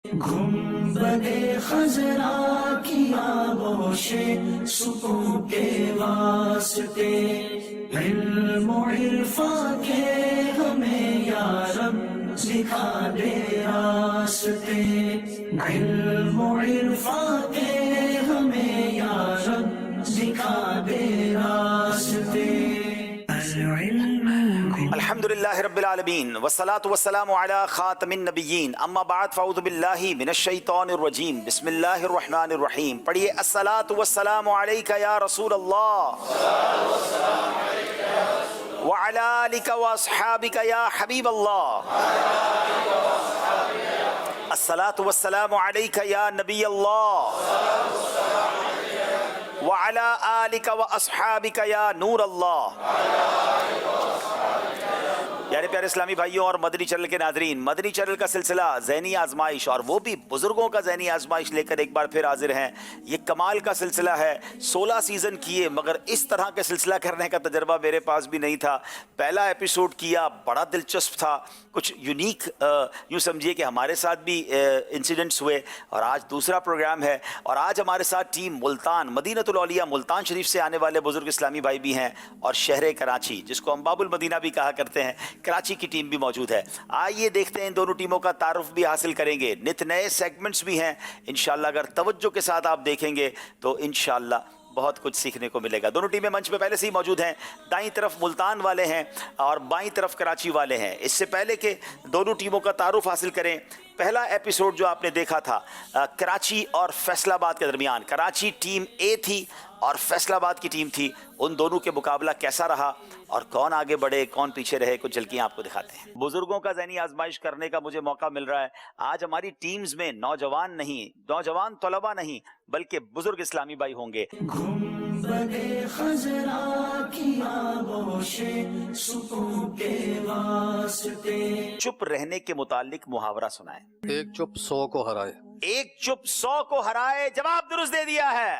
گنبدِ خضرا کی آغوش سکون کے واسطے، علم و عرفان کے ہمیں یا رب دکھا دے راستے، علم و عرفان کے ہمیں یا رب دکھا دے راستے۔ الحمدللہ رب العالمین والصلاة والسلام علی خاتم النبیین، اما بعد فاعوذ باللہ من الشیطان الرجیم، بسم اللہ الرحمن الرحیم۔ پڑھیے الصلاة والسلام علیک یا رسول اللہ وعلی آلک واصحابک یا حبیب اللہ، الصلاة والسلام علیک یا نبی اللہ وعلی آلک واصحابک یا نور اللہ۔ پیارے پیارے اسلامی بھائیوں اور مدنی چینل کے ناظرین، مدنی چینل کا سلسلہ ذہنی آزمائش، اور وہ بھی بزرگوں کا ذہنی آزمائش لے کر ایک بار پھر حاضر ہیں۔ یہ کمال کا سلسلہ ہے، 16 سیزن کیے مگر اس طرح کے سلسلہ کرنے کا تجربہ میرے پاس بھی نہیں تھا۔ پہلا ایپیسوڈ کیا، بڑا دلچسپ تھا، کچھ یونیک یوں سمجھیے کہ ہمارے ساتھ بھی انسیڈنٹس ہوئے، اور آج دوسرا پروگرام ہے، اور آج ہمارے ساتھ ٹیم ملتان، مدینۃ الاولیاء ملتان شریف سے آنے والے بزرگ اسلامی بھائی بھی ہیں، اور شہر کراچی جس کو ہم باب المدینہ بھی کہا کرتے ہیں، کراچی کی ٹیم بھی موجود ہے۔ آئیے دیکھتے ہیں ان دونوں ٹیموں کا تعارف بھی حاصل کریں گے، نت نئے سیگمنٹس بھی ہیں انشاءاللہ، اگر توجہ کے ساتھ آپ دیکھیں گے تو انشاءاللہ بہت کچھ سیکھنے کو ملے گا۔ دونوں ٹیمیں منچ پہ پہلے سے ہی موجود ہیں، دائیں طرف ملتان والے ہیں اور بائیں طرف کراچی والے ہیں۔ اس سے پہلے کہ دونوں ٹیموں کا تعارف حاصل کریں، پہلا ایپیسوڈ جو آپ نے دیکھا تھا کراچی اور فیصل آباد کے درمیان، کراچی ٹیم اے تھی اور فیصل آباد کی ٹیم تھی، ان دونوں کے مقابلہ کیسا رہا اور کون آگے بڑھے کون پیچھے رہے، کچھ جھلکیاں آپ کو دکھاتے ہیں۔ بزرگوں کا ذہنی آزمائش کرنے کا مجھے موقع مل رہا ہے۔ آج ہماری ٹیمز میں نوجوان نہیں، نوجوان طلبہ نہیں بلکہ بزرگ اسلامی بھائی ہوں گے۔ گنبدِ خضرا کی آغوش سکون کے واسطے۔ چپ رہنے کے متعلق محاورہ سنائیں۔ ایک چپ 100 کو ہرائے۔ ایک چپ 100 کو ہرائے، جواب درست دے دیا ہے۔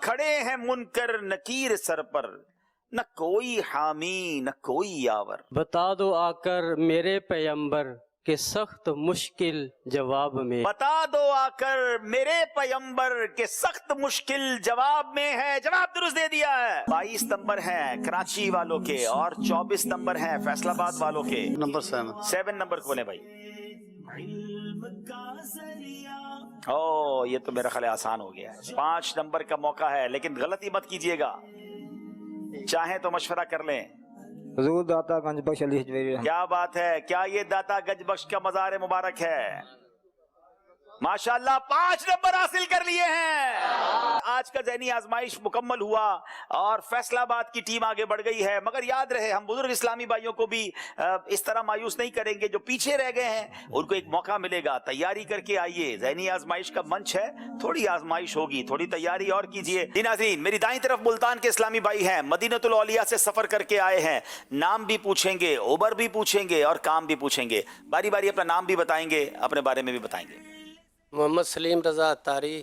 کھڑے ہیں منکر نکیر سر پر، نہ کوئی حامی نہ کوئی یاور۔ بتا دو آ کر میرے پیمبر کہ سخت مشکل جواب میں، بتا دو آ کر میرے پیمبر کے سخت مشکل جواب میں ہے، جواب درست دے دیا ہے۔ 22 نمبر ہیں کراچی والوں کے اور 24 نمبر ہیں فیصل آباد والوں کے۔ نمبر 7 نمبر کھولیں بھائی۔ او یہ تو میرا خیال ہے آسان ہو گیا ہے۔ 5 نمبر کا موقع ہے لیکن غلطی مت کیجئے گا، چاہیں تو مشورہ کر لیں۔ حضور داتا گنج بخش علی حجویری۔ کیا بات ہے، کیا یہ داتا گنج بخش کا مزار مبارک ہے؟ ماشاءاللہ 5 نمبر حاصل کر لیے ہیں۔ آج کا ذہنی آزمائش مکمل ہوا اور فیصل آباد کی ٹیم آگے بڑھ گئی ہے، مگر یاد رہے ہم بزرگ اسلامی بھائیوں کو بھی اس طرح مایوس نہیں کریں گے۔ جو پیچھے رہ گئے ہیں ان کو ایک موقع ملے گا، تیاری کر کے آئیے، ذہنی آزمائش کا منچ ہے، تھوڑی آزمائش ہوگی، تھوڑی تیاری اور کیجئے۔ جی ناظرین، میری دائیں طرف ملتان کے اسلامی بھائی ہیں، مدینۃ الاولیاء سے سفر کر کے آئے ہیں، نام بھی پوچھیں گے، عمر بھی پوچھیں گے اور کام بھی پوچھیں گے، باری باری اپنا نام بھی بتائیں گے، اپنے بارے میں بھی بتائیں گے۔ محمد سلیم رضا اتاری،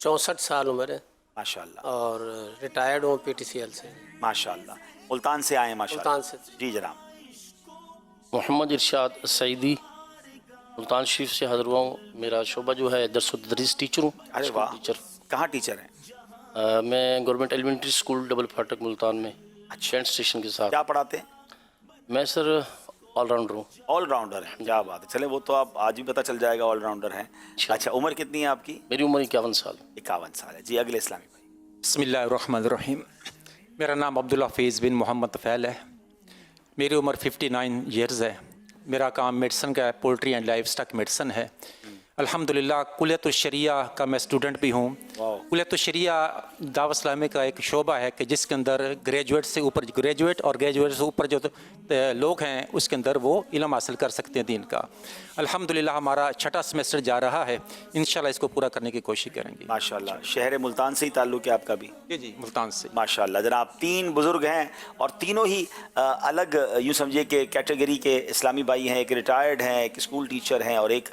64 سال عمر ہے ماشاءاللہ اور ریٹائرڈ ہوں پی ٹی سی ایل سے۔ ماشاءاللہ، ملتان سے آئے ہیں ماشاءاللہ۔ ملتان سے۔ جی جناب۔ محمد ارشاد سعیدی، ملتان شریف سے حاضر ہوا ہوں۔ میرا شعبہ جو ہے درس و تدریس، ٹیچر ہوں، ارے اسکول واہ، ٹیچر۔ کہاں ٹیچر ہیں؟ میں گورنمنٹ ایلیمنٹری اسکول ڈبل پھاٹک ملتان میں ٹرین اسٹیشن کے ساتھ۔ کیا پڑھاتے ہیں؟ میں سر آل راؤنڈر ہوں۔ آل راؤنڈر ہیں، کیا بات ہے، چلیں وہ تو آپ آج بھی پتہ چل جائے گا آل راؤنڈر ہیں۔ اچھا، عمر کتنی ہے آپ کی؟ میری عمر 51 سال۔ 51 سال ہے۔ جی اگلے اسلامی بھائی۔ بسم اللہ الرحمن الرحیم۔ میرا نام عبدالحفیظ بن محمد طفیل ہے، میری عمر 59 ایئرز ہے، میرا کام میڈیسن کا ہے، poultry and life stock medicine ہے۔ الحمدللہ کلیت الشریعہ کا میں اسٹوڈنٹ بھی ہوں۔ کلیت الشریعہ دعوت اسلامی کا ایک شعبہ ہے کہ جس کے اندر گریجویٹ سے اوپر، گریجویٹ اور گریجویٹ سے اوپر جو لوگ ہیں اس کے اندر وہ علم حاصل کر سکتے ہیں دین کا۔ الحمدللہ ہمارا 6واں سیمسٹر جا رہا ہے، انشاءاللہ اس کو پورا کرنے کی کوشش کریں گے۔ ماشاءاللہ، شہر ملتان سے ہی تعلق ہے آپ کا بھی؟ جی ملتان سے۔ ماشاءاللہ جناب، 3 بزرگ ہیں اور تینوں ہی الگ یوں سمجھیے کہ کیٹیگری کے اسلامی بھائی ہیں، ایک ریٹائرڈ ہیں، ایک اسکول ٹیچر ہیں اور ایک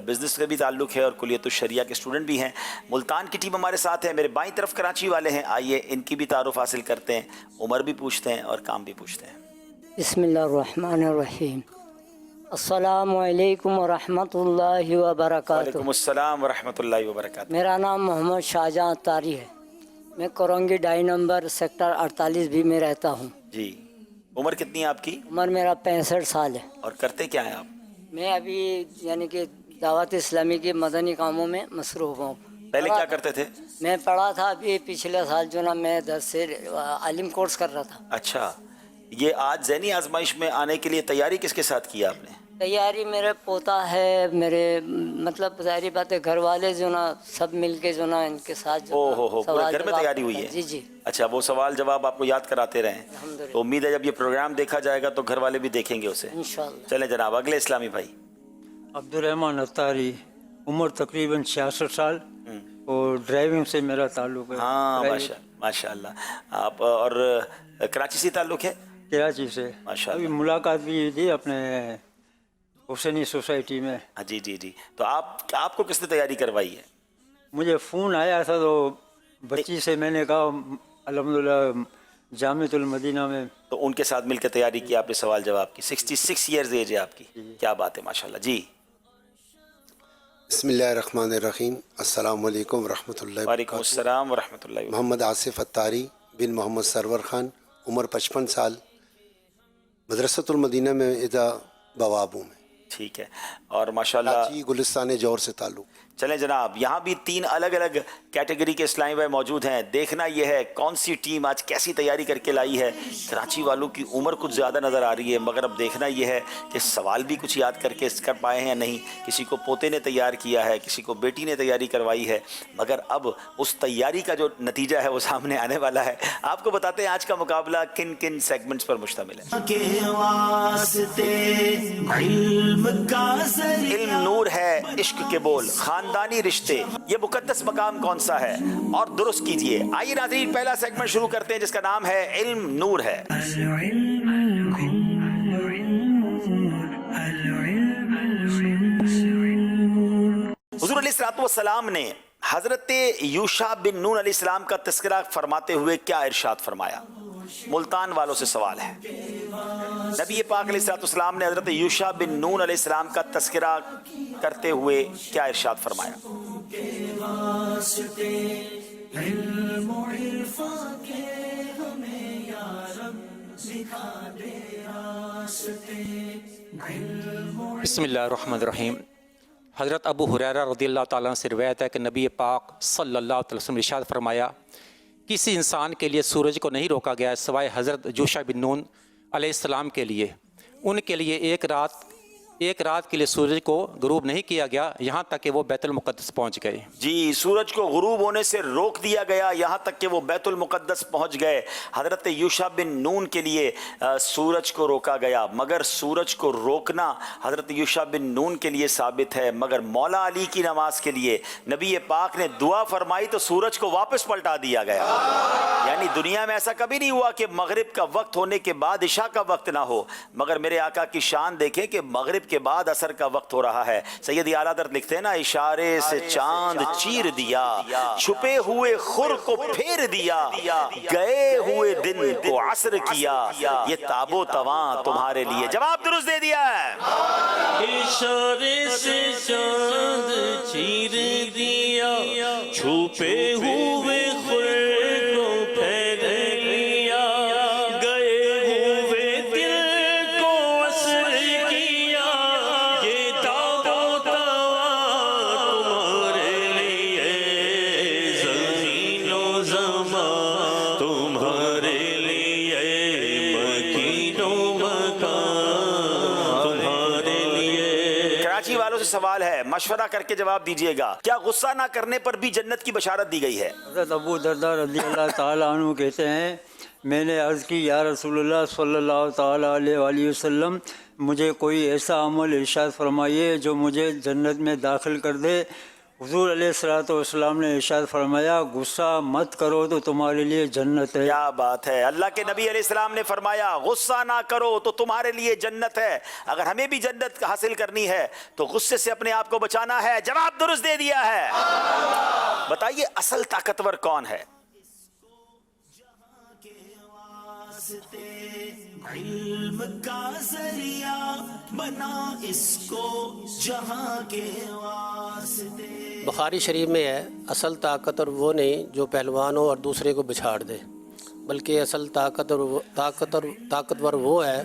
بزنس کا بھی تعلق ہے اور کلیت الشریعہ کے اسٹوڈنٹ بھی ہیں۔ ملتان کی ٹیم ہمارے ساتھ ہے، میرے بائیں طرف کراچی والے ہیں، آئیے ان کی بھی تعارف حاصل کرتے ہیں، عمر بھی پوچھتے ہیں اور کام بھی پوچھتے ہیں۔ بسم اللہ الرحمن الرحیم۔ السلام علیکم ورحمۃ اللہ وبرکاتہ. وعلیکم السلام ورحمۃ اللہ وبرکاتہ. میرا نام محمد شاہجہاں اتاری ہے. میں کرونگی 2 نمبر سیکٹر 48 بھی میں رہتا ہوں. جی، عمر کتنی ہے آپ کی عمر میرا 65 سال ہے. اور کرتے کیا ہیں آپ؟ میں ابھی یعنی کہ دعوت اسلامی کے مدنی کاموں میں مصروف ہوں. پہلے کیا کرتے تھے؟ میں پڑھا تھا ابھی پچھلے سال جو نا میں 10 سے عالم کورس کر رہا تھا. اچھا، یہ آج ذہنی آزمائش میں آنے کے لیے تیاری کس کے ساتھ کی آپ نے؟ تیاری میرے پوتا ہے، میرے مطلب ظاہری بات ہے گھر والے جو نا سب مل کے جو نا ان کے ساتھ جو نا پورے سوال گھر میں جواب- تیاری ہوئی ہے؟ جی جی اچھا، وہ سوال جواب آپ کو یاد کراتے رہیں. الحمدللہ. تو امید ہے جب یہ پروگرام دیکھا جائے گا تو گھر والے بھی دیکھیں گے اسے. انشاءاللہ. چلیں جناب، اگلے اسلامی بھائی. عبدالرحمٰن اتاری، عمر تقریباً 66 سال اور ڈرائیونگ سے میرا تعلق ہے. ہاں، ماشاء اللہ. آپ اور کراچی سے تعلق ہے؟ کراچی سے. ماشاء ابھی اللہ. ملاقات بھی تھی اپنے حسینی سوسائٹی میں. جی جی جی. تو آپ کو کس نے تیاری کروائی ہے؟ مجھے فون آیا تھا تو بچی سے میں نے کہا الحمدللہ جامعۃ المدینہ میں. تو ان کے ساتھ مل کے تیاری کی آپ نے سوال جواب کی. 66 ایئرز ایج ہے آپ کی. کیا بات ہے، ماشاء اللہ. جی، بسم اللہ الرحمن الرحیم. السلام علیکم ورحمۃ اللہ وعلیکم وبرکاتہ. السلام ورحمۃ اللہ وبرکاتہ. محمد آصف اتاری بن محمد سرور خان، عمر 55 سال، مدرسۃ المدینہ میں اذا بواب ہوں. میں ٹھیک ہے. اور ماشاء اللہ کراچی گلستان جوہر سے تعلق. چلیں جناب، یہاں بھی 3 الگ الگ کیٹیگری کے اسلامی بھائی موجود ہیں. دیکھنا یہ ہے کون سی ٹیم آج کیسی تیاری کر کے لائی ہے. کراچی والوں کی عمر کچھ زیادہ نظر آ رہی ہے، مگر اب دیکھنا یہ ہے کہ سوال بھی کچھ یاد کر پائے ہیں یا نہیں. کسی کو پوتے نے تیار کیا ہے، کسی کو بیٹی نے تیاری کروائی ہے، مگر اب اس تیاری کا جو نتیجہ ہے وہ سامنے آنے والا ہے. آپ کو بتاتے ہیں آج کا مقابلہ کن کن سیگمنٹس پر مشتمل ہے. کے واسطے علم کا ذریعہ علم نور ہے، عشق کے بول، خاندانی رشتے، یہ مقدس مقام کون سا ہے؟ اور درست کیجئے. آئیے ناظرین، پہلا سیگمنٹ شروع کرتے ہیں جس کا نام ہے علم نور ہے. حضور علیہ الصلوۃ والسلام نے حضرت یوشع بن نون علیہ السلام کا تذکرہ فرماتے ہوئے کیا ارشاد فرمایا؟ ملتان والوں سے سوال ہے. نبی پاک علیہ السلام نے حضرت یوشع بن نون علیہ السلام کا تذکرہ کرتے ہوئے کیا ارشاد فرمایا؟ بسم اللہ الرحمن الرحیم. حضرت ابو ہریرہ رضی اللہ تعالیٰ سے روایت ہے کہ نبی پاک صلی اللہ علیہ وسلم نے ارشاد فرمایا کسی انسان کے لیے سورج کو نہیں روکا گیا سوائے حضرت یوشع بن نون علیہ السلام کے لیے. ان کے لیے ایک رات کے لیے سورج کو غروب نہیں کیا گیا یہاں تک کہ وہ بیت المقدس پہنچ گئے. جی، سورج کو غروب ہونے سے روک دیا گیا یہاں تک کہ وہ بیت المقدس پہنچ گئے. حضرت یوشع بن نون کے لیے سورج کو روکا گیا، مگر سورج کو روکنا حضرت یوشع بن نون کے لیے ثابت ہے. مگر مولا علی کی نماز کے لیے نبی پاک نے دعا فرمائی تو سورج کو واپس پلٹا دیا گیا. یعنی دنیا میں ایسا کبھی نہیں ہوا کہ مغرب کا وقت ہونے کے بعد عشاء کا وقت نہ ہو، مگر میرے آقا کی شان دیکھیں کہ مغرب کے بعد عصر کا وقت ہو رہا ہے. سیدی اعلیٰ حضرت لکھتے ہیں نا، اشارے سے چاند چیر دیا، چھپے ہوئے خور کو پھیر دیا، گئے ہوئے دن کو عصر کیا، یہ تاب و تواں تمہارے لیے. جواب درست دے دیا ہے. اشارے سے چاند چیر دیا، چھپے ہوئے خور کو پھیر لیا، گئے ہوئے دل کو عصر کیا، یہ تاب و تواں تمہارے لیے، زمین و زمان تمہارے لیے، مکین و مکان تمہارے لیے. کراچی والوں سے سوال ہے، مشورہ کر کے جواب دیجئے گا. کیا غصہ نہ کرنے پر بھی جنت کی بشارت دی گئی ہے؟ حضرت ابو درداء رضی اللہ تعالیٰ عنہ کہتے ہیں میں نے عرض کی یا رسول اللہ صلی اللہ تعالیٰ علیہ وآلہ وسلم مجھے کوئی ایسا عمل ارشاد فرمائیے جو مجھے جنت میں داخل کر دے. حضور علیہ السلام نے ارشاد فرمایا غصہ مت کرو تو تمہارے لیے جنت ہے. کیا بات ہے. اللہ کے نبی علیہ السلام نے فرمایا غصہ نہ کرو تو تمہارے لیے جنت ہے. اگر ہمیں بھی جنت حاصل کرنی ہے تو غصے سے اپنے آپ کو بچانا ہے. جواب درست دے دیا ہے. بتائیے اصل طاقتور کون ہے؟ علم کا ذریعہ بنا اس کو جہاں کے واسطے. بخاری شریف میں ہے اصل طاقتور وہ نہیں جو پہلوان ہو اور دوسرے کو بچھاڑ دے، بلکہ اصل طاقتور وہ ہے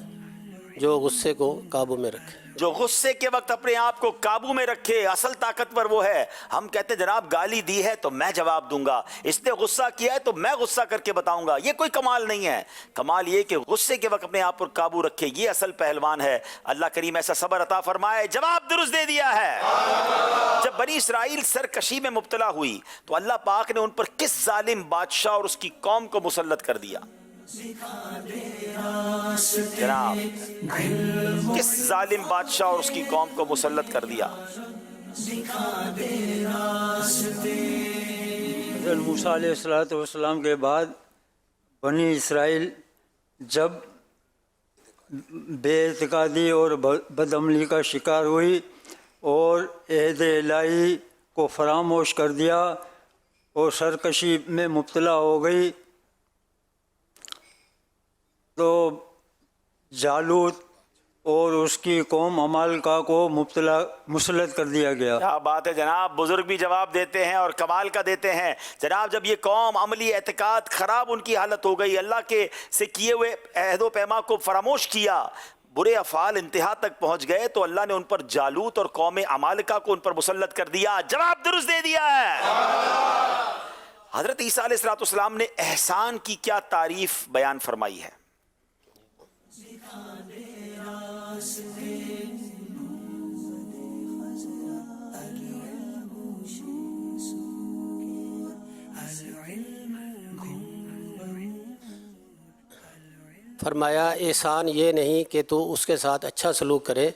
جو غصے کو قابو میں رکھے. جو غصے کے وقت اپنے آپ کو قابو میں رکھے، اصل طاقتور وہ ہے. ہم کہتے ہیں جناب گالی دی ہے تو میں جواب دوں گا، اس نے غصہ کیا ہے تو میں غصہ کر کے بتاؤں گا. یہ کوئی کمال نہیں ہے. کمال یہ کہ غصے کے وقت اپنے آپ پر قابو رکھے، یہ اصل پہلوان ہے. اللہ کریم ایسا صبر عطا فرمائے. جواب درست دے دیا ہے. جب بنی اسرائیل سرکشی میں مبتلا ہوئی تو اللہ پاک نے ان پر کس ظالم بادشاہ اور اس کی قوم کو مسلط کر دیا؟ جناب کس ظالم بادشاہ اور اس کی قوم کو مسلط کر دیا؟ حضرت موسیٰ علیہ السلام کے بعد بنی اسرائیل جب بے اعتقادی اور بدعملی کا شکار ہوئی اور عہد الہی کو فراموش کر دیا اور سرکشی میں مبتلا ہو گئی تو جالوت اور اس کی قوم عمالقہ کو مسلط کر دیا گیا. کیا بات ہے جناب، بزرگ بھی جواب دیتے ہیں اور کمال کا دیتے ہیں. جناب جب یہ قوم عملی اعتقاد خراب ان کی حالت ہو گئی، اللہ کے سے کیے ہوئے عہد و پیما کو فراموش کیا، برے افعال انتہا تک پہنچ گئے، تو اللہ نے ان پر جالوت اور قوم عمالقہ کو ان پر مسلط کر دیا. جواب درست دے دیا ہے. حضرت عیسیٰ علیہ السلام نے احسان کی کیا تعریف بیان فرمائی ہے؟ فرمایا احسان یہ نہیں کہ تو اس کے ساتھ اچھا سلوک کرے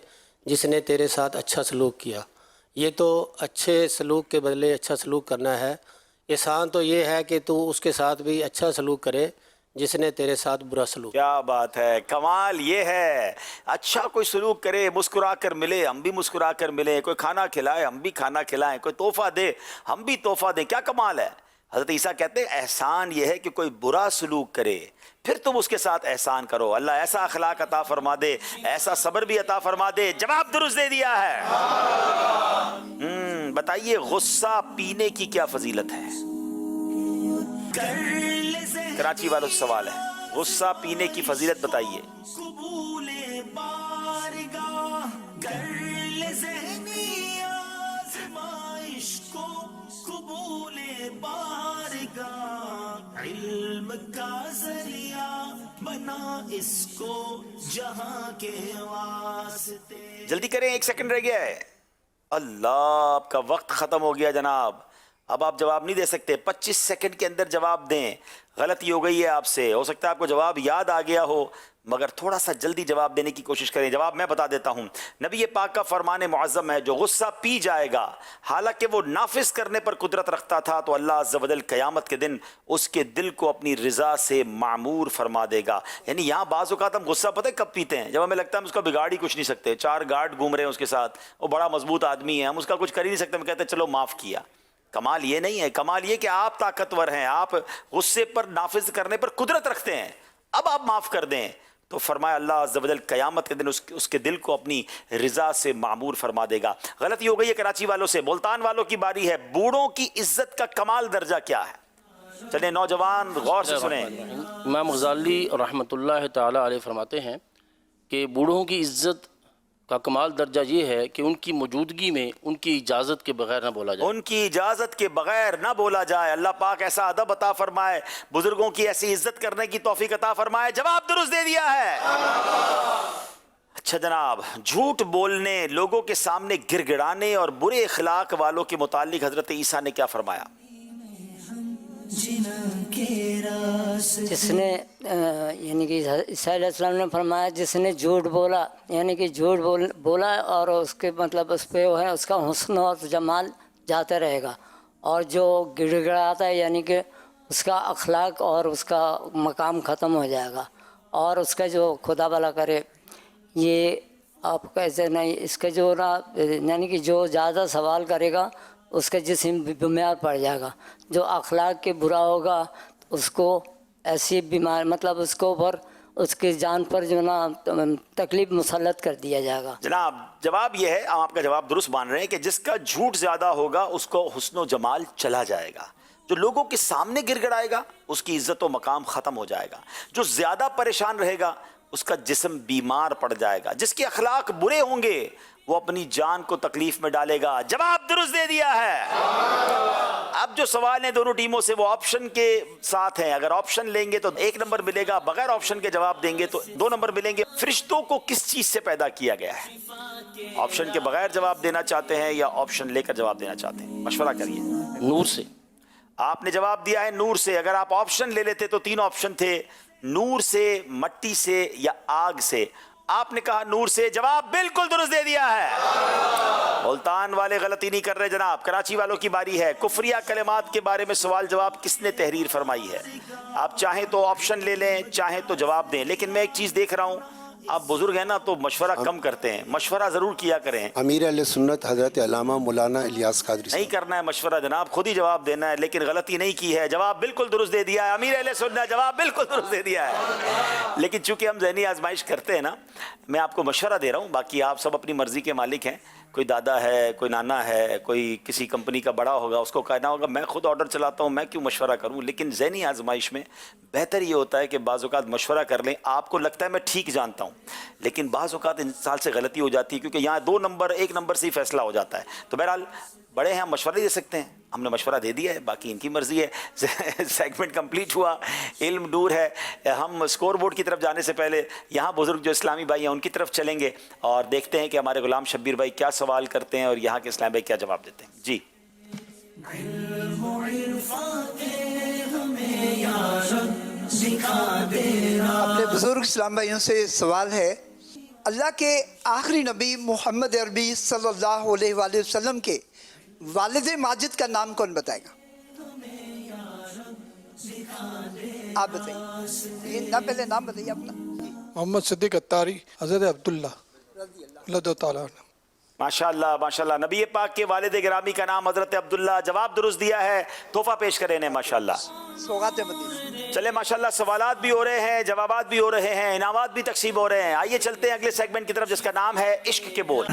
جس نے تیرے ساتھ اچھا سلوک کیا، یہ تو اچھے سلوک کے بدلے اچھا سلوک کرنا ہے. احسان تو یہ ہے کہ تو اس کے ساتھ بھی اچھا سلوک کرے جس نے تیرے ساتھ برا سلوک. کیا بات ہے، کمال یہ ہے. اچھا کوئی سلوک کرے، مسکرا کر ملے ہم بھی مسکرا کر ملیں، کوئی کھانا کھلائے ہم بھی کھانا کھلائیں، کوئی تحفہ دے ہم بھی تحفہ دیں. کیا کمال ہے. حضرت عیسیٰ کہتے ہیں احسان یہ ہے کہ کوئی برا سلوک کرے پھر تم اس کے ساتھ احسان کرو. اللہ ایسا اخلاق عطا فرما دے، ایسا صبر بھی عطا فرما دے. جواب درست دے دیا ہے. بتائیے غصہ پینے کی کیا فضیلت ہے؟ کراچی والوں سے سوال ہے، غصہ پینے کی فضیلت بتائیے. قبول بارگاہ گرل ذہنی آزمائش کو قبول بارگاہ علم کا ذریعہ بنا اس کو جہاں کے واسطے. جلدی کریں، 1 سیکنڈ رہ گیا ہے. اللہ آپ کا وقت ختم ہو گیا جناب، اب آپ جواب نہیں دے سکتے. 25 سیکنڈ کے اندر جواب دیں. غلطی ہو گئی ہے آپ سے، ہو سکتا ہے آپ کو جواب یاد آ گیا ہو مگر تھوڑا سا جلدی جواب دینے کی کوشش کریں. جواب میں بتا دیتا ہوں. نبی پاک کا فرمان معظم ہے جو غصہ پی جائے گا حالانکہ وہ نافذ کرنے پر قدرت رکھتا تھا تو اللہ عز و جل قیامت کے دن اس کے دل کو اپنی رضا سے معمور فرما دے گا. یعنی یہاں بعض اوقات ہم غصہ پتہ کب پیتے ہیں؟ جب ہمیں لگتا ہے ہم اس کا بگاڑ ہی کچھ نہیں سکتے. 4 گارڈ گھوم رہے ہیں اس کے ساتھ، وہ بڑا مضبوط آدمی ہے، ہم اس کا کچھ کر ہی نہیں سکتے، ہم کہتے ہیں چلو معاف کیا. کمال یہ نہیں ہے، کمال یہ کہ آپ طاقتور ہیں، آپ غصے پر نافذ کرنے پر قدرت رکھتے ہیں، اب آپ معاف کر دیں. تو فرمایا اللہ عز و جل قیامت کے دن اس کے دل کو اپنی رضا سے معمور فرما دے گا. غلطی ہو گئی ہے کراچی والوں سے. ملتان والوں کی باری ہے. بوڑھوں کی عزت کا کمال درجہ کیا ہے؟ چلیں نوجوان غور سے سنیں. امام غزالی رحمۃ اللہ تعالی علیہ فرماتے ہیں کہ بوڑھوں کی عزت کا کمال درجہ یہ ہے کہ ان کی موجودگی میں ان کی اجازت کے بغیر نہ بولا جائے. ان کی اجازت کے بغیر نہ بولا جائے. اللہ پاک ایسا ادب عطا فرمائے، بزرگوں کی ایسی عزت کرنے کی توفیق عطا فرمائے. جواب درست دے دیا ہے. اچھا جناب، جھوٹ بولنے، لوگوں کے سامنے گر گڑانے اور برے اخلاق والوں کے متعلق حضرت عیسیٰ نے کیا فرمایا؟ جس نے یعنی کہ عیسیٰ علیہ السلام نے فرمایا جس نے جھوٹ بولا، یعنی کہ جھوٹ بولا اور اس کے مطلب اس پہ وہ ہے اس کا حسن اور جمال جاتا رہے گا، اور جو گڑ گڑاتا ہے یعنی کہ اس کا اخلاق اور اس کا مقام ختم ہو جائے گا، اور اس کا جو خدا بھلا کرے یہ آپ کیسے نہیں، اس کا جو نا یعنی کہ جو زیادہ سوال کرے گا اس کا جسم بیمار پڑ جائے گا. جو اخلاق کے برا ہوگا اس کو ایسی بیمار مطلب اس کو اوپر اس کی جان پر جو نا تکلیف مسلط کر دیا جائے گا. جناب جواب یہ ہے، ہم آپ کا جواب درست مان رہے ہیں کہ جس کا جھوٹ زیادہ ہوگا اس کو حسن و جمال چلا جائے گا، جو لوگوں کے سامنے گر گڑائے گا اس کی عزت و مقام ختم ہو جائے گا، جو زیادہ پریشان رہے گا اس کا جسم بیمار پڑ جائے گا، جس کے اخلاق برے ہوں گے وہ اپنی جان کو تکلیف میں ڈالے گا. جواب درست دے دیا ہے. اب جو سوال ہیں دونوں ٹیموں سے وہ آپشن کے ساتھ ہیں. اگر آپشن لیں گے تو 1 نمبر ملے گا، بغیر آپشن کے جواب دیں گے تو 2 نمبر ملیں گے. فرشتوں کو کس چیز سے پیدا کیا گیا ہے؟ آپشن کے بغیر جواب دینا چاہتے ہیں یا آپشن لے کر جواب دینا چاہتے ہیں؟ مشورہ کریے. نور سے. آپ نے جواب دیا ہے نور سے. اگر آپ آپشن لے لیتے تو 3 آپشن تھے، نور سے، مٹی سے یا آگ سے. آپ نے کہا نور سے. جواب بالکل درست دے دیا ہے. ملتان والے غلطی نہیں کر رہے جناب، کراچی والوں کی باری ہے. کفریہ کلمات کے بارے میں سوال جواب کس نے تحریر فرمائی ہے؟ آپ چاہیں تو آپشن لے لیں، چاہیں تو جواب دیں، لیکن میں ایک چیز دیکھ رہا ہوں آپ بزرگ ہیں نا تو مشورہ کم کرتے ہیں. مشورہ ضرور کیا کریں. امیر اہل سنت حضرت علامہ مولانا الیاس قادری نہیں کرنا ہے مشورہ جناب، خود ہی جواب دینا ہے. لیکن غلطی نہیں کی ہے، جواب بالکل درست دے دیا ہے. امیر اہل سنت جواب بالکل درست دے دیا ہے. لیکن چونکہ ہم ذہنی آزمائش کرتے ہیں نا، میں آپ کو مشورہ دے رہا ہوں. باقی آپ سب اپنی مرضی کے مالک ہیں. کوئی دادا ہے، کوئی نانا ہے، کوئی کسی کمپنی کا بڑا ہوگا، اس کو کہنا ہوگا میں خود آرڈر چلاتا ہوں، میں کیوں مشورہ کروں. لیکن ذہنی آزمائش میں بہتر یہ ہوتا ہے کہ بعض اوقات مشورہ کر لیں. آپ کو لگتا ہے میں ٹھیک جانتا ہوں، لیکن بعض اوقات انسان سے غلطی ہو جاتی ہے، کیونکہ یہاں 2 نمبر 1 نمبر سے ہی فیصلہ ہو جاتا ہے. تو بہرحال بڑے ہیں، ہم مشورہ دے سکتے ہیں. ہم نے مشورہ دے دیا ہے، باقی ان کی مرضی ہے. سیگمنٹ کمپلیٹ ہوا. علم نور ہے. ہم اسکور بورڈ کی طرف جانے سے پہلے یہاں بزرگ جو اسلامی بھائی ہیں ان کی طرف چلیں گے اور دیکھتے ہیں کہ ہمارے غلام شبیر بھائی کیا سوال کرتے ہیں اور یہاں کے اسلام بھائی کیا جواب دیتے ہیں. جی اپنے بزرگ اسلام بھائیوں سے سوال ہے، اللہ کے آخری نبی محمد عربی صلی اللہ علیہ وآلہ وسلم کے والد ماجد کا نام کون بتائے گا؟ آپ بتائیے. نہ پہلے نام بتائیے اپنا. محمد صدیق اتاری حضرت عبداللہ رضی اللہ تعالیٰ عنہ. ماشاءاللہ ماشاءاللہ. نبی پاک کے والد گرامی کا نام حضرت عبداللہ. جواب درست دیا ہے. تحفہ پیش کریں انہیں. ماشاءاللہ. سوغات مدینہ. چلے ماشاءاللہ سوالات بھی ہو رہے ہیں، جوابات بھی ہو رہے ہیں، انعامات بھی تقسیم ہو رہے ہیں. آئیے چلتے ہیں اگلے سیگمنٹ کی طرف جس کا نام ہے عشق کے بول.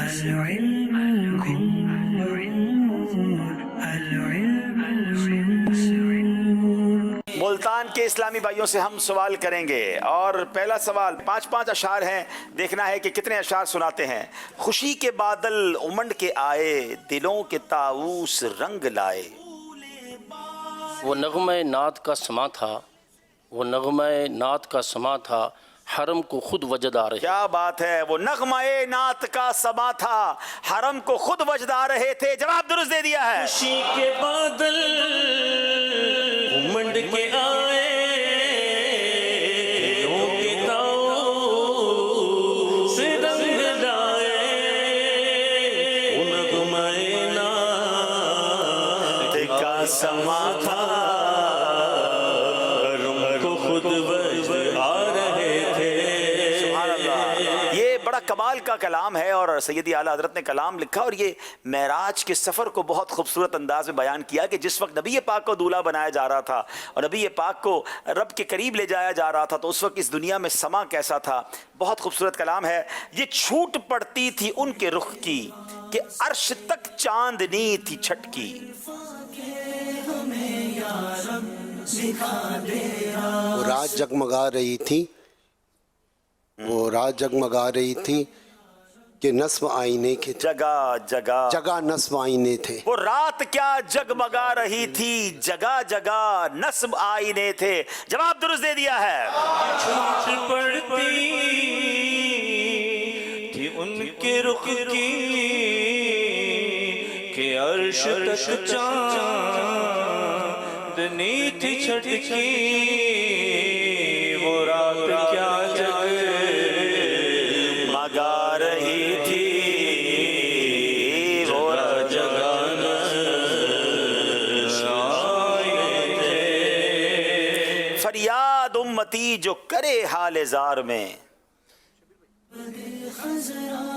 ملتان کے اسلامی بھائیوں سے ہم سوال کریں گے اور پہلا سوال 5 اشعار ہیں. دیکھنا ہے کہ کتنے اشعار سناتے ہیں. خوشی کے بادل امنڈ کے آئے، دلوں کے طاؤس رنگ لائے. وہ نغمہ نعت کا سما تھا، وہ نغمہ نعت کا سما تھا، حرم کو خود وجد آ رہے. کیا بات ہے. وہ نغمہ نعت کا سما تھا، حرم کو خود وجد آ رہے تھے. جواب درست دے دیا ہے. خوشی کے بادل امنڈ کے آئے، دلوں کے طاؤس رنگ لائے. وہ نغمہ نعت کا سما تھا، حرم کو خود وجد آ رہے تھے. سبحان اللہ. یہ بڑا کمال کا کلام ہے اور سیدی اعلیٰ حضرت نے کلام لکھا اور یہ معراج کے سفر کو بہت خوبصورت انداز میں بیان کیا کہ جس وقت نبی پاک کو دولہا بنایا جا رہا تھا اور نبی پاک کو رب کے قریب لے جایا جا رہا تھا تو اس وقت اس دنیا میں سما کیسا تھا. بہت خوبصورت کلام ہے. یہ چھوٹ پڑتی تھی ان کے رخ کی کہ عرش تک چاندنی تھی چھٹکی. وہ رات جگمگا رہی تھی، وہ رات جگمگا رہی تھی کہ نصب آئینے کے جگہ جگہ جگہ نصب آئینے تھے. وہ رات کیا جگمگا رہی تھی، جگہ جگہ نصب آئینے تھے. جواب درست دے دیا ہے. چھوٹ پڑتی تھی ان کے رخ کی کہ عرش تک چاندنی تھی چھٹکی. وہ رات کیا جگمگا رہی تھی، وہ جگہ فریاد امتی جو کرے حال زار میں.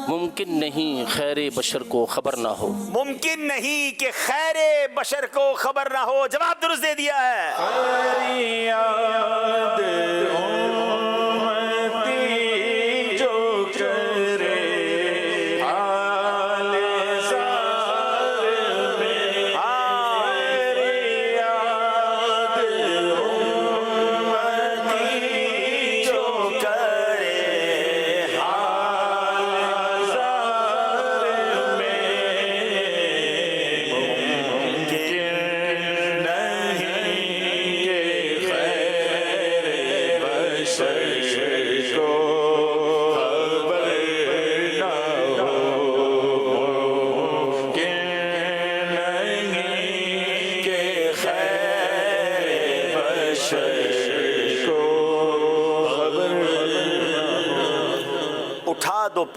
ممکن نہیں خیر بشر کو خبر نہ ہو. ممکن نہیں کہ خیر بشر کو خبر نہ ہو. جواب درست دے دیا ہے. فریاد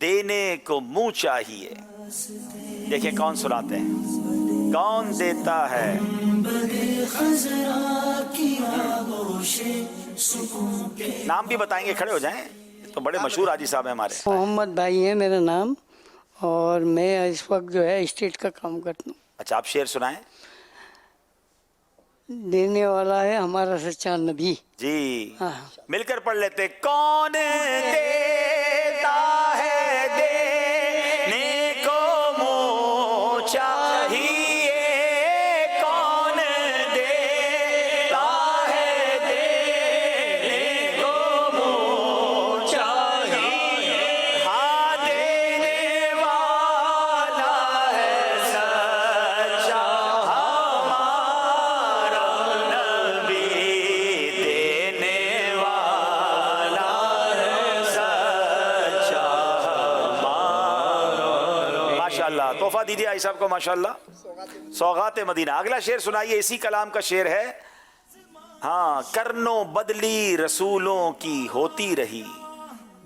دینے کو منہ چاہیے. دیکھیں کون سناتے ہیں, کون دیتا ہے. نام بھی بتائیں گے, کھڑے ہو جائیں, تو بڑے مشہور حاجی صاحب ہیں ہمارے. محمد بھائی ہے میرا نام, اور میں اس وقت جو ہے اسٹیٹ کا کام کرتا ہوں. اچھا, آپ شعر سنائیں. دینے والا ہے ہمارا سچا نبی. جی مل کر پڑھ لیتے. کون دیتا ہے دینے کو منہ چاہیے, کون دیتا ہے دینے کو منہ چاہیے, ہاں دینے والا ہے سچا ہمارا نبی, دینے والا ہے سچا ہمارا. ماشاءاللہ, تحفہ دیجیے آئی صاحب کو. ماشاءاللہ, سوغات مدینہ. اگلا شعر سنائیے, اسی کلام کا شعر ہے. ہاں, کرنو بدلی رسولوں کی ہوتی رہی.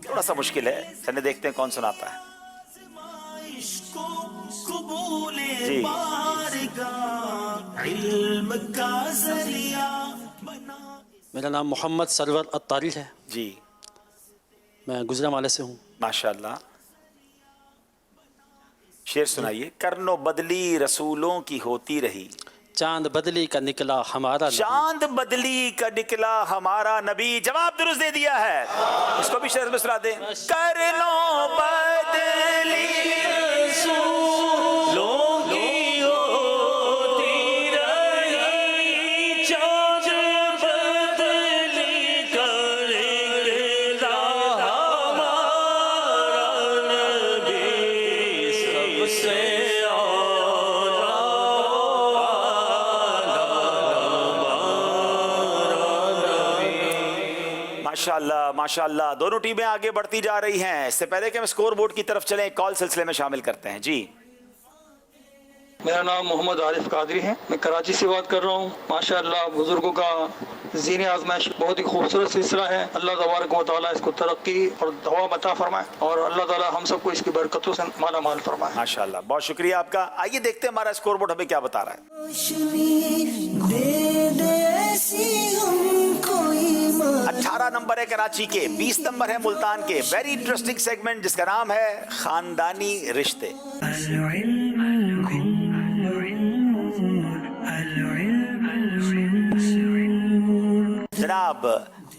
تھوڑا سا مشکل ہے, چلے دیکھتے ہیں کون سناتا ہے. جی علم کا ذریعہ. میرا نام محمد سرور اتاری ہے. جی میں گجرانوالے سے ہوں. ماشاءاللہ, شعر سنائیے. کرنو بدلی رسولوں کی ہوتی رہی, چاند بدلی کا نکلا ہمارا نبی. چاند بدلی کا نکلا ہمارا نبی. جواب درست دے دیا ہے, اس کو بھی شعر میں سنا دیں. کرنو بدلی رسولوں کی ہوتی رہی, چاند بدلی کا نکلا ہمارا نبی, سب سے ماشاءاللہ ماشاءاللہ. دونوں ٹیمیں آگے بڑھتی جا رہی ہیں. اس سے پہلے کہ ہم اسکور بورڈ کی طرف چلیں, کال سلسلے میں شامل کرتے ہیں. جی میرا نام محمد عارف قادری ہے, میں کراچی سے بات کر رہا ہوں. ماشاءاللہ, بزرگوں کا زین آزمائش بہت ہی خوبصورت سلسلہ ہے. اللہ تبارک و تعالیٰ اس کو ترقی اور دوام عطا فرمائے, اور اللہ تعالیٰ ہم سب کو اس کی برکتوں سے مالا مال فرمائے. ماشاءاللہ, بہت شکریہ آپ کا. آئیے دیکھتے ہیں ہمارا اسکور بورڈ ہمیں کیا بتا رہا ہے. 18 نمبر ہے کراچی کے, 20 نمبر ہے ملتان کے. ویری انٹرسٹنگ سیگمنٹ جس کا نام ہے خاندانی رشتے. جناب,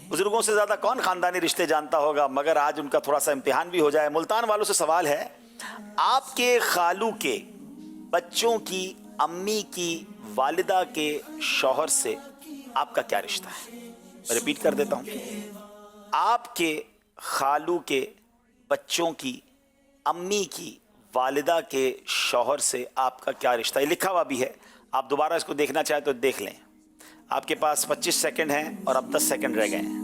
بزرگوں سے زیادہ کون خاندانی رشتے جانتا ہوگا, مگر آج ان کا تھوڑا سا امتحان بھی ہو جائے. ملتان والوں سے سوال ہے, آپ کے خالو کے بچوں کی امی کی والدہ کے شوہر سے آپ کا کیا رشتہ ہے؟ میں ریپیٹ کر دیتا ہوں. آپ کے خالو کے بچوں کی امی کی والدہ کے شوہر سے آپ کا کیا رشتہ ہے؟ لکھا ہوا بھی ہے, آپ دوبارہ اس کو دیکھنا چاہیں تو دیکھ لیں. آپ کے پاس 25 سیکنڈ ہیں اور اب 10 سیکنڈ رہ گئے ہیں.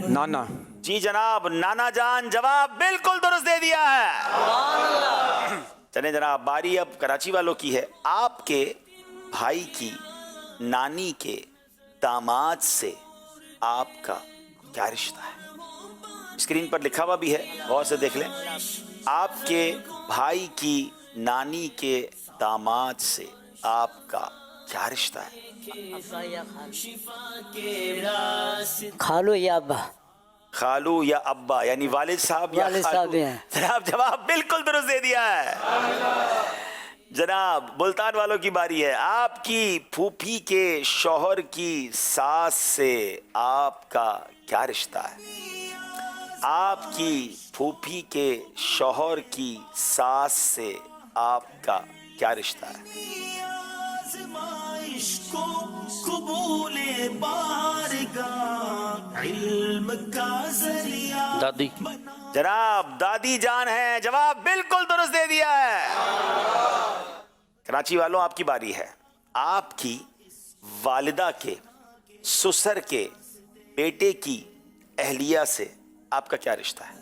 نانا. جی جناب, نانا جان جواب بالکل درست دے دیا ہے. چلیں جناب, باری اب کراچی والوں کی ہے. آپ کے بھائی کی نانی کے داماد سے آپ کا کیا رشتہ ہے؟ اسکرین پر لکھا ہوا بھی ہے, غور سے دیکھ لیں. آپ کے بھائی کی نانی کے داماد سے آپ کا کیا رشتہ ہے؟ خالو یا ابا. خالو یا ابا, یعنی والد صاحب یا خالو. جناب جواب بالکل درست دے دیا ہے. جناب, ملتان والوں کی باری ہے. آپ کی پھوپھی کے شوہر کی ساس سے آپ کا کیا رشتہ ہے؟ آپ کی پھوپھی کے شوہر کی ساس سے آپ کا کیا رشتہ ہے؟ دادی. جناب, دادی جان ہیں. جواب بالکل درست دے دیا ہے. کراچی والوں, آپ کی باری ہے. آپ کی والدہ کے سسر کے بیٹے کی اہلیہ سے آپ کا کیا رشتہ ہے؟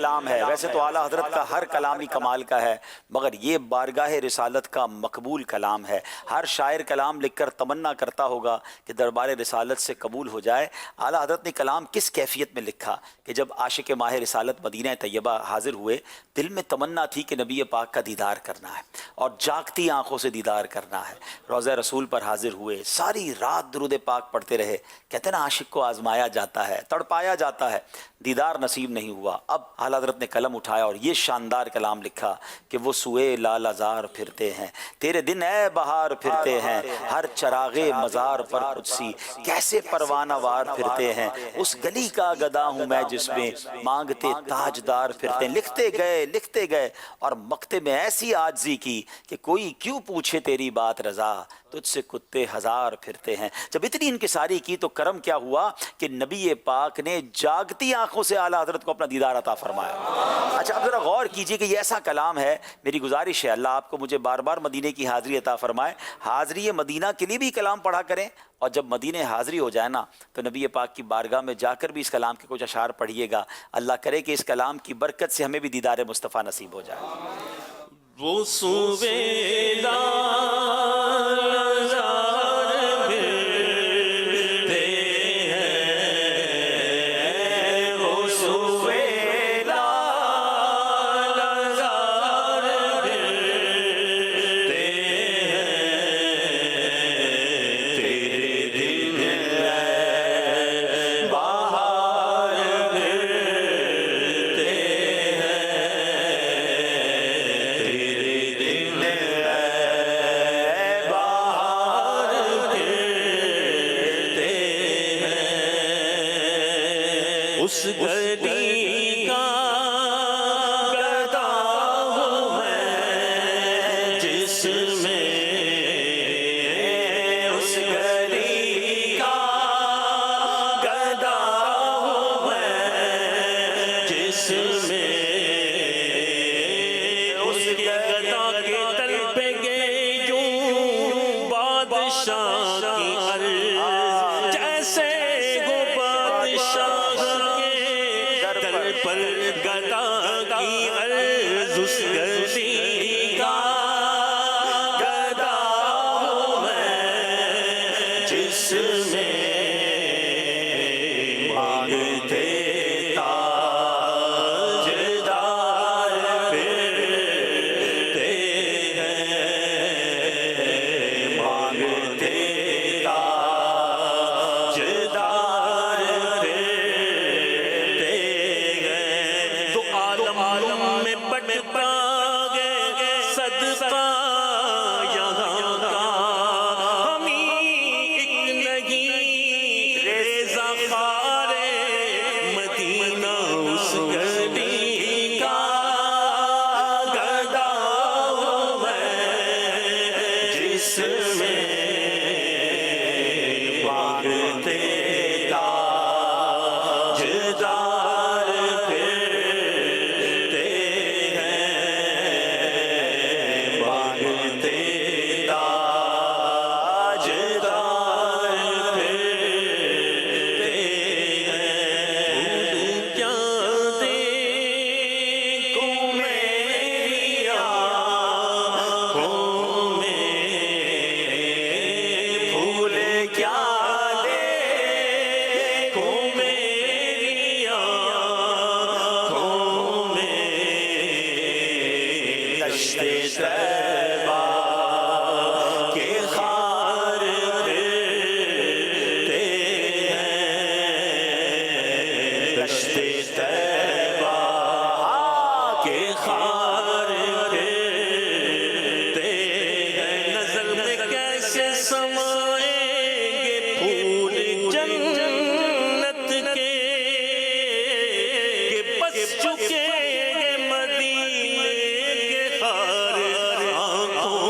کلام ہے. ویسے تو اعلیٰ حضرت کا ہر کلام ہی کمال کا ہے، مگر یہ بارگاہ رسالت کا مقبول کلام ہے. ہر شاعر کلام لکھ کر تمنا کرتا ہوگا کہ دربار رسالت سے قبول ہو جائے. اعلیٰ حضرت نے کلام کس کیفیت میں لکھا کہ جب عاشق ماہ رسالت مدینہ طیبہ حاضر ہوئے، دل میں تمنا تھی کہ نبی پاک کا دیدار کرنا ہے اور جاگتی آنکھوں سے دیدار کرنا ہے. روضہ رسول پر حاضر ہوئے، ساری رات درود پاک پڑھتے رہے. کہتے ہیں نا عاشق کو آزمایا جاتا ہے، تڑپایا جاتا ہے، دیدار نصیب نہیں ہوا. اب اعلیٰ حضرت نے قلم اٹھایا اور یہ شاندار کلام لکھا کہ وہ سوئے لال ازار پھرتے ہیں، تیرے دن اے بہار پھرتے ہیں، ہر چراغے مزار پر قدسی کیسے پروانہ وار پھرتے ہیں. اس گلی کا گدا ہوں میں جس میں مانگتے تاجدار پھرتے ہیں. لکھتے گئے اور مکتے میں ایسی عاجزی کی کہ کوئی کیوں پوچھے تیری بات رضا، تجھ سے کتے ہزار پھرتے ہیں. جب اتنی انکساری کی تو کرم کیا ہوا کہ نبی پاک نے جاگتی آنکھوں سے اعلیٰ حضرت کو اپنا دیدار عطا فرمایا. اچھا اب ذرا غور کیجئے کہ یہ ایسا کلام ہے. میری گزارش ہے اللہ آپ کو مجھے بار بار مدینے کی حاضری عطا فرمائے. حاضری مدینہ کے لیے بھی کلام پڑھا کریں، اور جب مدینہ حاضری ہو جائے نا تو نبی پاک کی بارگاہ میں جا کر بھی اس کلام کے کچھ اشعار پڑھیے گا. اللہ کرے کہ اس کلام کی برکت سے ہمیں بھی دیدار مصطفیٰ نصیب ہو جائے. وہ سویلا اس گلی کا گدا ہوں میں جس میں، اس گلی کا گدا ہوں میں جس میں، اس کے گدا کے تل پہ گئے یوں بادشاہ کی عرض، جیسے وہ بادشاہ پر گدا کی عرض. اس گلی کا گدا ہوں میں جس میں مانگتے تاجدار پھرتے ہیں، مانگتے تاجدار میں بٹتا گئے صدقہ یہاں کا، ہمیں ایک نہیں ریزہ خار مدینہ اس گلی کا گدا ہوں میں جس میں مانگتے تاجدار چکے مدینے کے خار آنکھوں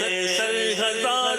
70,000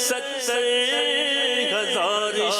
70,000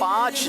5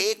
1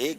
1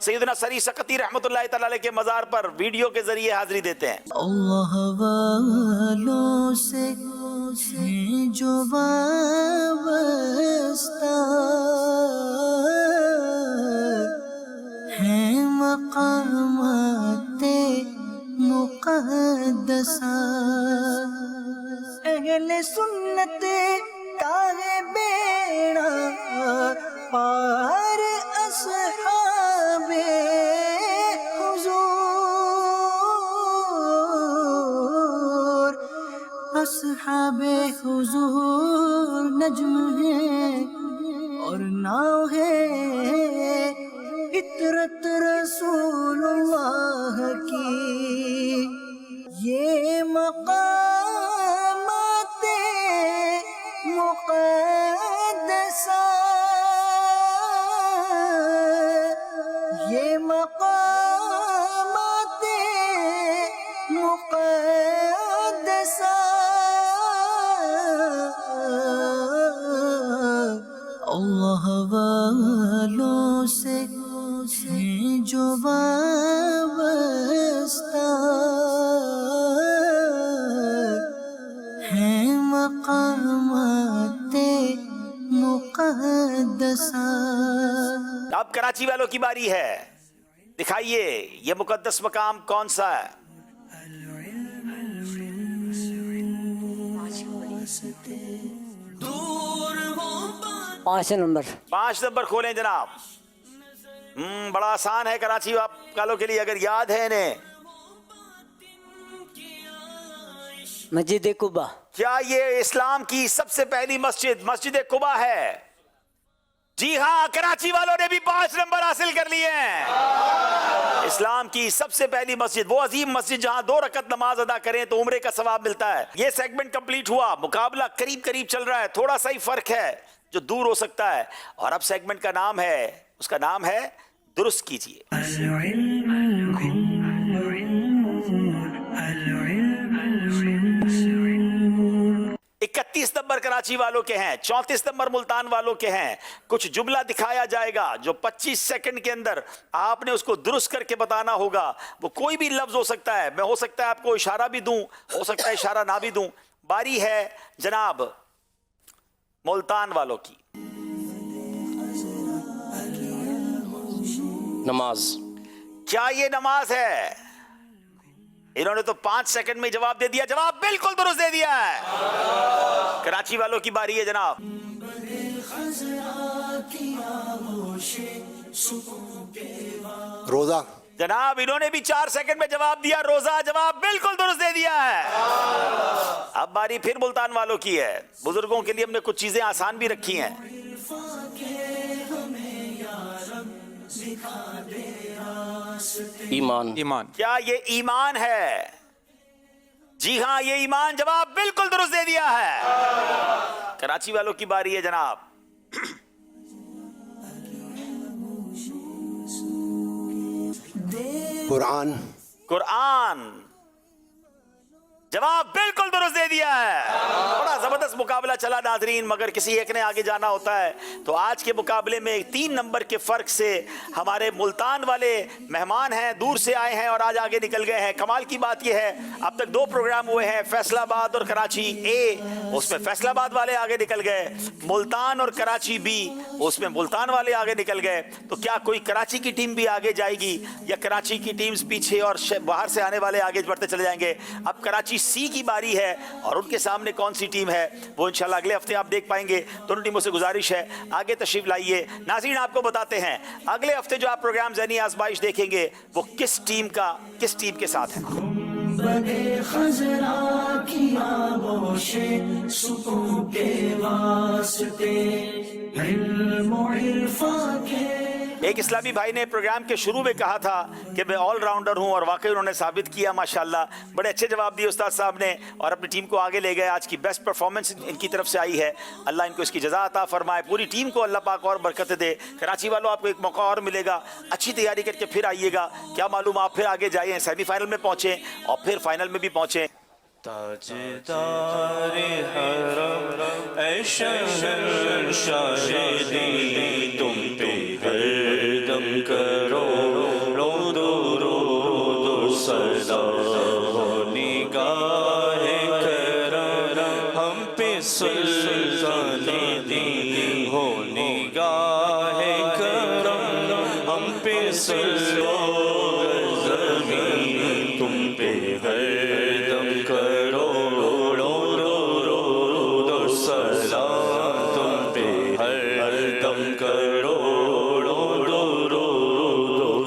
سیدنا سری سقطی رحمۃ اللہ تعالی علیہ کے مزار پر ویڈیو کے ذریعے حاضری دیتے ہیں. اللہ والوں سے ہیں جو وابستہ ہیں مقامات مقدسہ اہل سنت کا ہے بیڑا پار اصحاب حضور اصحاب حضور نجم ہے اور ناؤ ہے فطرت رسول اللہ کی. یہ مقامات مقدسہ یہ مقامات مقدسہ اللہ والوں سے ہیں جو وابستہ ہیں مقامات مقدسہ. اب کراچی والوں کی باری ہے. دکھائیے یہ مقدس مقام کون سا ہے؟ 5 نمبر. 5 نمبر کھولیں جناب. بڑا آسان ہے کراچی والوں کے لیے اگر یاد ہے انہیں. مسجد قبا. کیا یہ اسلام کی سب سے پہلی مسجد قبا ہے؟ جی ہاں، کراچی والوں نے بھی 5 نمبر حاصل کر لیے ہیں. اسلام کی سب سے پہلی مسجد، وہ عظیم مسجد جہاں 2 رکعت نماز ادا کریں تو عمرے کا ثواب ملتا ہے. یہ سیگمنٹ کمپلیٹ ہوا. مقابلہ قریب چل رہا ہے. تھوڑا سا ہی فرق ہے جو دور ہو سکتا ہے. اور اب سیگمنٹ کا نام ہے، اس کا نام ہے درست کیجئے. 31 نمبر کراچی والوں کے ہیں، 34 نمبر ملتان والوں کے ہیں. کچھ جملہ دکھایا جائے گا جو 25 سیکنڈ کے اندر آپ نے اس کو درست کر کے بتانا ہوگا. وہ کوئی بھی لفظ ہو سکتا ہے. میں ہو سکتا ہے آپ کو اشارہ بھی دوں، ہو سکتا ہے اشارہ نہ بھی دوں. باری ہے جناب ملتان والوں کی. نماز. کیا یہ نماز ہے؟ انہوں نے تو 5 سیکنڈ میں جواب دے دیا. جواب بالکل درست دے دیا ہے. کراچی والوں کی باری ہے جناب. روزہ. جناب انہوں نے بھی 4 سیکنڈ میں جواب دیا روزہ. جواب بالکل درست دے دیا ہے. اب باری پھر ملتان والوں کی ہے. بزرگوں کے لیے ہم نے کچھ چیزیں آسان بھی رکھی ہیں. ایمان. کیا یہ ایمان ہے؟ جی ہاں یہ ایمان. جواب بالکل درست دے دیا ہے. کراچی والوں کی باری ہے جناب. قرآن. جواب بالکل درست دے دیا ہے. بڑا زبردست مقابلہ چلا ناظرین، مگر کسی ایک نے آگے جانا ہوتا ہے. تو آج کے مقابلے میں 3 نمبر کے فرق سے ہمارے ملتان والے مہمان ہیں، دور سے آئے ہیں اور آج آگے نکل گئے ہیں. کمال کی بات یہ ہے اب تک 2 پروگرام ہوئے ہیں، فیصل آباد اور کراچی اے، اس میں فیصل آباد والے آگے نکل گئے. ملتان اور کراچی بی، اس میں ملتان والے آگے نکل گئے. تو کیا کوئی کراچی کی ٹیم بھی آگے جائے گی یا کراچی کی ٹیمز پیچھے اور باہر سے آنے والے آگے بڑھتے چلے جائیں گے؟ اب کراچی سی کی باری ہے اور ان کے سامنے کون سی ٹیم ہے وہ انشاءاللہ اگلے ہفتے آپ دیکھ پائیں گے. دونوں ٹیموں سے گزارش ہے آگے تشریف لائیے. ناظرین آپ کو بتاتے ہیں اگلے ہفتے جو آپ پروگرام ذہنی آزمائش دیکھیں گے وہ کس ٹیم کے ساتھ ہے. بنے خزرا کی آغوش سکون کے واسطے علم و عرفان کے. ایک اسلامی بھائی نے پروگرام کے شروع میں کہا تھا کہ میں آل راؤنڈر ہوں اور واقعی انہوں نے ثابت کیا. ماشاءاللہ بڑے اچھے جواب دیے استاد صاحب نے اور اپنی ٹیم کو آگے لے گئے. آج کی بیسٹ پرفارمنس ان کی طرف سے آئی ہے. اللہ ان کو اس کی جزا عطا فرمائے. پوری ٹیم کو اللہ پاک اور برکت دے. کراچی والوں آپ کو ایک موقع اور ملے گا، اچھی تیاری کر کے پھر آئیے گا. کیا معلوم آپ پھر آگے جائیں، سیمی فائنل میں پہنچیں اور پھر فائنل میں بھی پہنچیں. تاجدار حرم اے شہنشاہ دی تم پہ پہ صلو زمین تم پہ ہر دم کروڑوں سلام تم پہ ہر دم کروڑوں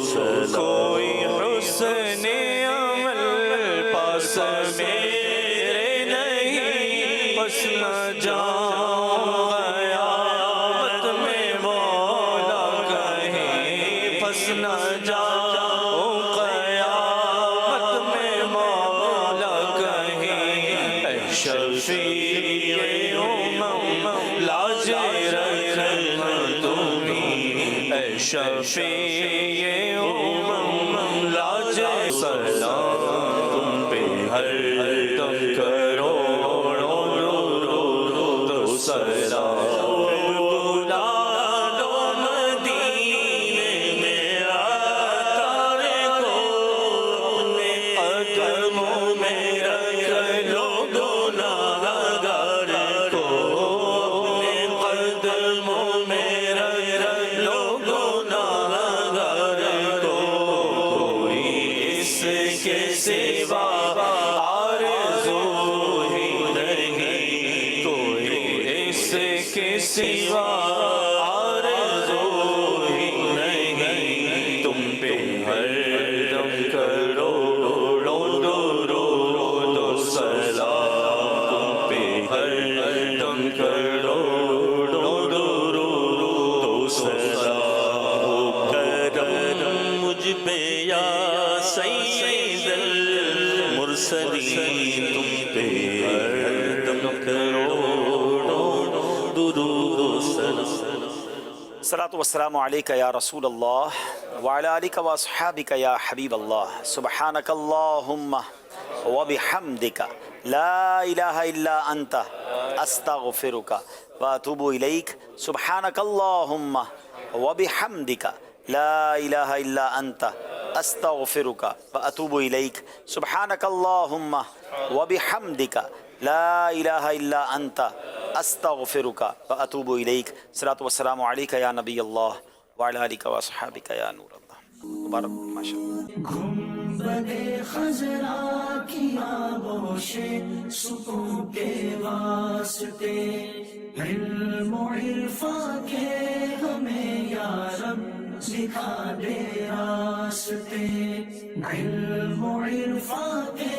سلام کوئی حسن عمل پاس میرے نہیں پس نہ جاؤں قیامت میں مولا کہیں پس نہ جاؤں قیامت میں مولا کہیں اے شفیع امم لاج رکھنا تمہیں اے شفیع امم لاج سلام تم پہ ہر دم کروڑوں سلام بلا دو مدینے میں اتار کو اپنے قدموں میں رکھ لو گناہگار کو اپنے قدموں میں رکھ لو گناہگار کو کوئی اس کے سوا آرزو ہی نہیں کوئی اس کے سوا آرزو ہی نہیں تم پہ ہر دم کروڑوں سلام تم پہ ہر دم کروڑوں سلام ہو کرم مجھ پہ یا سید المرسلین تم پہ ہر دم کروڑوں درود و سلام الصلاۃ والسلام علیک یا رسول اللہ وعلی آلک و اصحابک یا حبیب اللہ سبحانک اللہم وبحمدک لا الہ الا انت استغفرک واتوب الیک سبحانک اللہم وبحمدک لا الہ الا انت استغفرک واتوب الیک سبحانک اللہم وبحمدک لا الہ الا انت استغفرک واتوب الیک صلاۃ والسلام علیک یا نبی اللہ وعلی آلک و اصحابک یا نور اللہ مبارک ماشاء اللہ گنبد خضرا کی آغوش سکوں کے واسطے علم و عرفاں کے ہمیں یا رب دکھا دے راستے علم و عرفاں کے